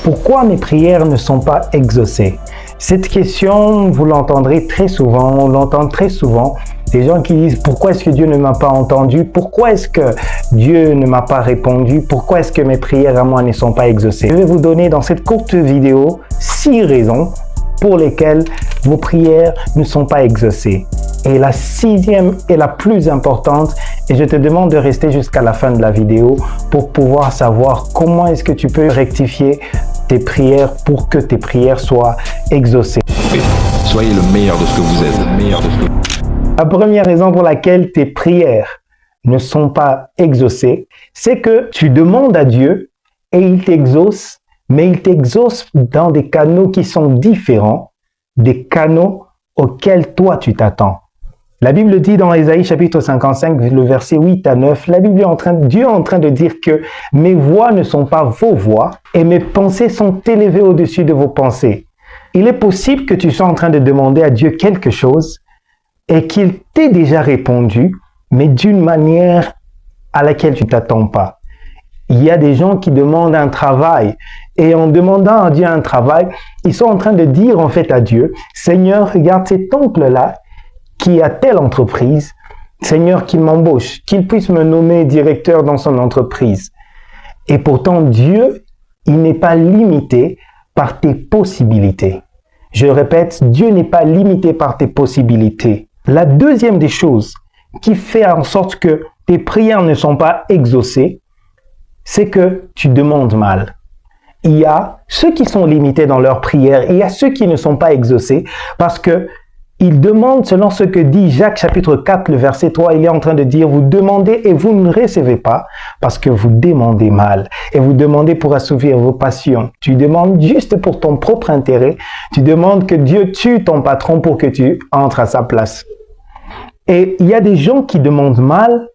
Pourquoi mes prières ne sont pas exaucées? Cette question, vous l'entendrez très souvent, on l'entend très souvent. Des gens qui disent « Pourquoi est-ce que Dieu ne m'a pas entendu? Pourquoi est-ce que Dieu ne m'a pas répondu? Pourquoi est-ce que mes prières à moi ne sont pas exaucées ?» Je vais vous donner dans cette courte vidéo 6 raisons pour lesquelles vos prières ne sont pas exaucées. Et la 6e est la plus importante et je te demande de rester jusqu'à la fin de la vidéo pour pouvoir savoir comment est-ce que tu peux rectifier tes prières pour que tes prières soient exaucées. Soyez le meilleur de ce que vous êtes. La première raison pour laquelle tes prières ne sont pas exaucées, c'est que tu demandes à Dieu et il t'exauce, mais il t'exauce dans des canaux qui sont différents des canaux auxquels toi tu t'attends. La Bible dit dans Ésaïe chapitre 55, le verset 8 à 9, Dieu est en train de dire que mes voix ne sont pas vos voix et mes pensées sont élevées au-dessus de vos pensées. Il est possible que tu sois en train de demander à Dieu quelque chose et qu'il t'ait déjà répondu, mais d'une manière à laquelle tu ne t'attends pas. Il y a des gens qui demandent un travail et en demandant à Dieu un travail, ils sont en train de dire en fait à Dieu, « Seigneur, regarde cet oncle-là, qui a telle entreprise, Seigneur, qu'il m'embauche, qu'il puisse me nommer directeur dans son entreprise. » Et pourtant, Dieu, il n'est pas limité par tes possibilités. Je répète, Dieu n'est pas limité par tes possibilités. La deuxième des choses qui fait en sorte que tes prières ne sont pas exaucées, c'est que tu demandes mal. Il y a ceux qui sont limités dans leurs prières et il y a ceux qui ne sont pas exaucés parce que ils demandent selon ce que dit Jacques chapitre 4, le verset 3, il est en train de dire « Vous demandez et vous ne recevez pas parce que vous demandez mal et vous demandez pour assouvir vos passions. Tu demandes juste pour ton propre intérêt. Tu demandes que Dieu tue ton patron pour que tu entres à sa place. » Et il y a des gens qui demandent mal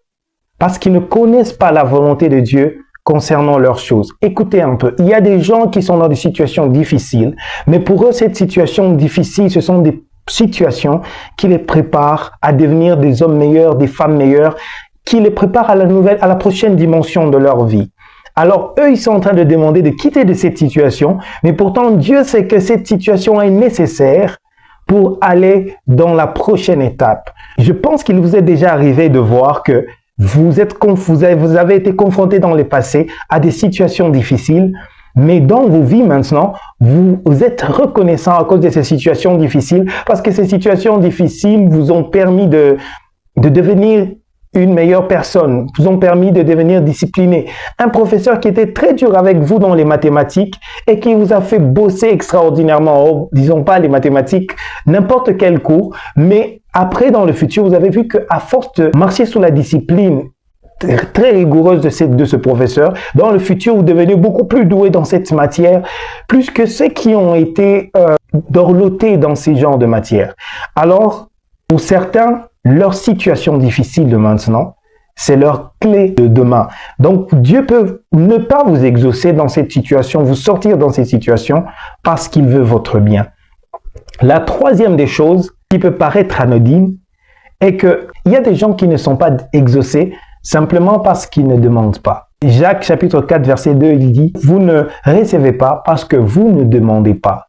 parce qu'ils ne connaissent pas la volonté de Dieu concernant leurs choses. Écoutez un peu, il y a des gens qui sont dans des situations difficiles, mais pour eux, cette situation difficile, ce sont des situations qui les préparent à devenir des hommes meilleurs, des femmes meilleures, qui les préparent à la prochaine dimension de leur vie. Alors, eux, ils sont en train de demander de quitter de cette situation, mais pourtant, Dieu sait que cette situation est nécessaire pour aller dans la prochaine étape. Je pense qu'il vous est déjà arrivé de voir que vous avez été confrontés dans le passé à des situations difficiles, mais dans vos vies maintenant, vous êtes reconnaissant à cause de ces situations difficiles parce que ces situations difficiles vous ont permis de devenir une meilleure personne, vous ont permis de devenir discipliné. Un professeur qui était très dur avec vous dans les mathématiques et qui vous a fait bosser extraordinairement, disons pas les mathématiques, n'importe quel cours, mais après dans le futur, vous avez vu qu'à force de marcher sous la discipline très rigoureuse de ce professeur, dans le futur, vous devenez beaucoup plus doué dans cette matière, plus que ceux qui ont été dorlotés dans ces genres de matières. Alors, pour certains, leur situation difficile de maintenant, c'est leur clé de demain. Donc, Dieu peut ne pas vous exaucer dans cette situation, vous sortir dans cette situation, parce qu'il veut votre bien. La troisième des choses qui peut paraître anodine est qu'il y a des gens qui ne sont pas exaucés simplement parce qu'ils ne demandent pas. Jacques chapitre 4 verset 2, il dit « Vous ne recevez pas parce que vous ne demandez pas. »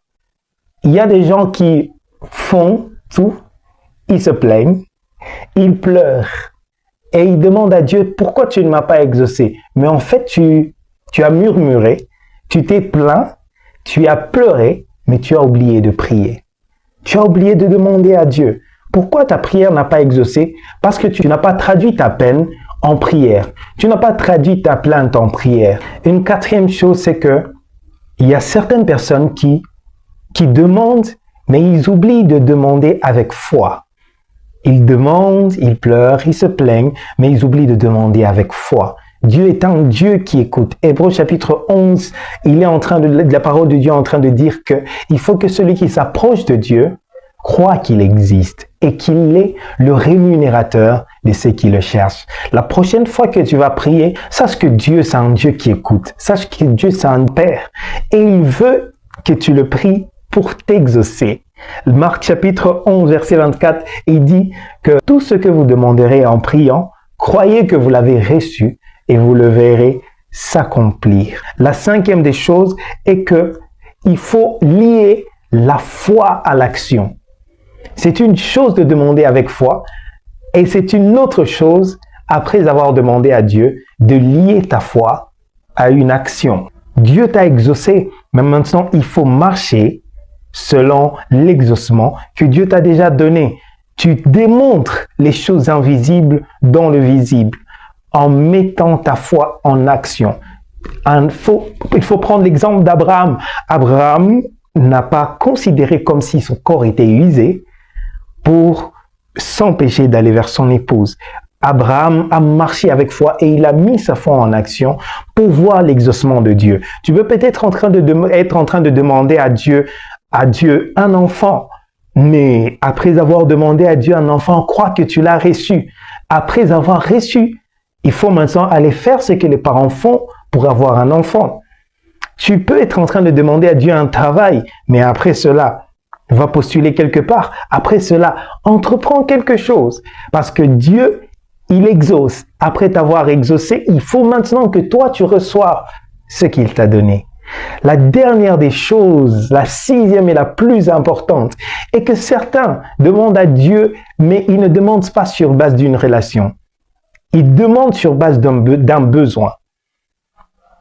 Il y a des gens qui font tout, ils se plaignent, ils pleurent et ils demandent à Dieu « Pourquoi tu ne m'as pas exaucé ?» Mais en fait, tu as murmuré, tu t'es plaint, tu as pleuré, mais tu as oublié de prier. Tu as oublié de demander à Dieu. Pourquoi ta prière n'a pas exaucé? Parce que tu n'as pas traduit ta peine en prière. Tu n'as pas traduit ta plainte en prière. Une quatrième chose, c'est que il y a certaines personnes qui demandent, mais ils oublient de demander avec foi. Ils demandent, ils pleurent, ils se plaignent, mais ils oublient de demander avec foi. Dieu est un Dieu qui écoute. Hébreux chapitre 11, la parole de Dieu est en train de dire que il faut que celui qui s'approche de Dieu croit qu'il existe et qu'il est le rémunérateur de ceux qui le cherchent. La prochaine fois que tu vas prier, sache que Dieu, c'est un Dieu qui écoute. Sache que Dieu, c'est un Père. Et il veut que tu le pries pour t'exaucer. Marc chapitre 11, verset 24, il dit que tout ce que vous demanderez en priant, croyez que vous l'avez reçu et vous le verrez s'accomplir. La cinquième des choses est que il faut lier la foi à l'action. C'est une chose de demander avec foi et c'est une autre chose, après avoir demandé à Dieu, de lier ta foi à une action. Dieu t'a exaucé, mais maintenant il faut marcher selon l'exaucement que Dieu t'a déjà donné. Tu démontres les choses invisibles dans le visible en mettant ta foi en action. Il faut prendre l'exemple d'Abraham. Abraham n'a pas considéré comme si son corps était usé pour s'empêcher d'aller vers son épouse. Abraham a marché avec foi et il a mis sa foi en action pour voir l'exaucement de Dieu. Tu peux peut-être être en train de demander à Dieu un enfant, mais après avoir demandé à Dieu un enfant, crois que tu l'as reçu. Après avoir reçu, il faut maintenant aller faire ce que les parents font pour avoir un enfant. Tu peux être en train de demander à Dieu un travail, mais après cela, va postuler quelque part. Après cela, entreprends quelque chose. Parce que Dieu, il exauce. Après t'avoir exaucé, il faut maintenant que toi, tu reçoives ce qu'il t'a donné. La dernière des choses, la sixième et la plus importante, est que certains demandent à Dieu, mais ils ne demandent pas sur base d'une relation. Ils demandent sur base d'un besoin.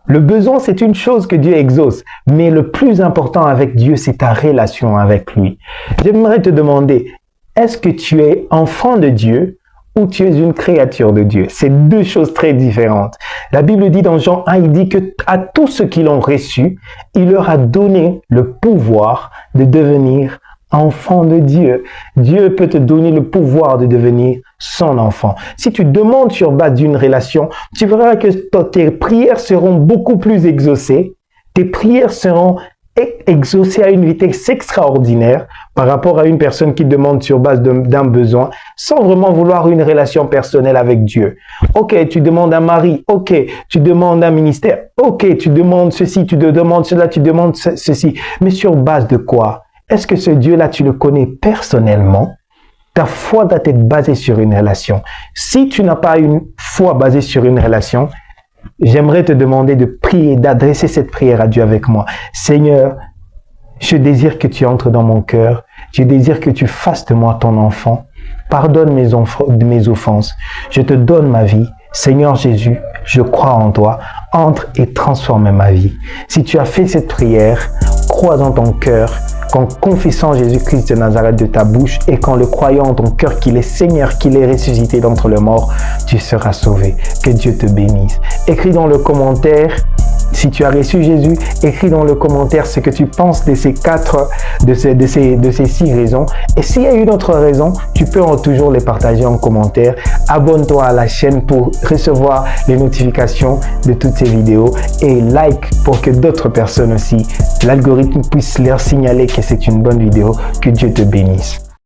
Le besoin, c'est une chose que Dieu exauce, mais le plus important avec Dieu, c'est ta relation avec lui. J'aimerais te demander, est-ce que tu es enfant de Dieu ou tu es une créature de Dieu? C'est deux choses très différentes. La Bible dit dans Jean 1, il dit que à tous ceux qui l'ont reçu, il leur a donné le pouvoir de devenir enfant de Dieu. Dieu peut te donner le pouvoir de devenir son enfant. Si tu demandes sur base d'une relation, tu verras que tes prières seront beaucoup plus exaucées. Tes prières seront exaucées à une vitesse extraordinaire par rapport à une personne qui demande sur base d'un besoin sans vraiment vouloir une relation personnelle avec Dieu. Ok, tu demandes un mari. Ok, tu demandes un ministère. Ok, tu demandes ceci, tu te demandes cela, tu demandes ceci. Mais sur base de quoi? Est-ce que ce Dieu-là, tu le connais personnellement? Ta foi doit être basée sur une relation. Si tu n'as pas une foi basée sur une relation, j'aimerais te demander de prier, d'adresser cette prière à Dieu avec moi. Seigneur, je désire que tu entres dans mon cœur. Je désire que tu fasses de moi ton enfant. Pardonne mes offenses. Je te donne ma vie. Seigneur Jésus, je crois en toi. Entre et transforme ma vie. Si tu as fait cette prière, crois dans ton cœur qu'en confessant Jésus-Christ de Nazareth de ta bouche et qu'en le croyant en ton cœur qu'il est Seigneur, qu'il est ressuscité d'entre les morts, tu seras sauvé. Que Dieu te bénisse. Écris dans le commentaire, si tu as reçu Jésus, écris dans le commentaire ce que tu penses de ces six raisons. Et s'il y a une autre raison, tu peux toujours les partager en commentaire. Abonne-toi à la chaîne pour recevoir les notifications de toutes ces vidéos et like pour que d'autres personnes aussi, l'algorithme puisse leur signaler que c'est une bonne vidéo. Que Dieu te bénisse.